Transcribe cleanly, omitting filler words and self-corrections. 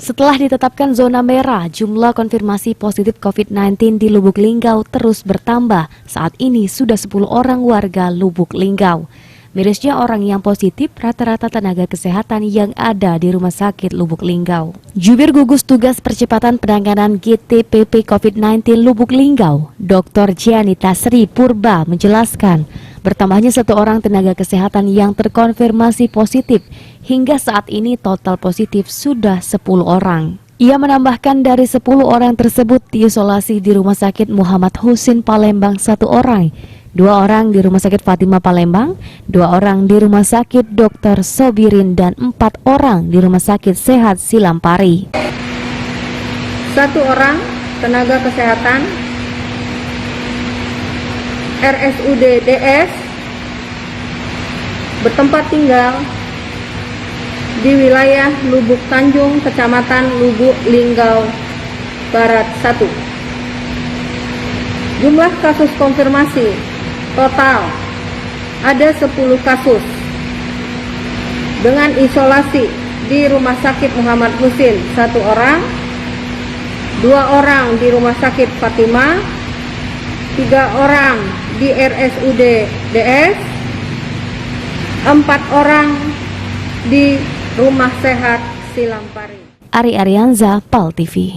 Setelah ditetapkan zona merah, jumlah konfirmasi positif COVID-19 di Lubuk Linggau terus bertambah. Saat ini sudah 10 orang warga Lubuk Linggau. Mirisnya orang yang positif rata-rata tenaga kesehatan yang ada di Rumah Sakit Lubuk Linggau. Jubir Gugus Tugas Percepatan Penanganan GTPP COVID-19 Lubuk Linggau, Dr. Gianita Sri Purba menjelaskan, bertambahnya 1 orang tenaga kesehatan yang terkonfirmasi positif. Hingga saat ini total positif sudah 10 orang. Ia menambahkan dari 10 orang tersebut diisolasi di Rumah Sakit Muhammad Husin Palembang 1 orang, 2 orang di Rumah Sakit Fatima Palembang, 2 orang di Rumah Sakit Dr. Sobirin, dan 4 orang di Rumah Sakit Sehat Silampari. 1 orang tenaga kesehatan RSUD DS bertempat tinggal di wilayah Lubuk Tanjung, Kecamatan Lubuk Linggau Barat 1. Jumlah kasus konfirmasi total ada 10 kasus dengan isolasi di Rumah Sakit Muhammad Husin 1 orang, 2 orang di Rumah Sakit Fatima, 3 orang di RSUD DS, 4 orang di Rumah Sehat Silampari. Ari Arianza, PAL TV.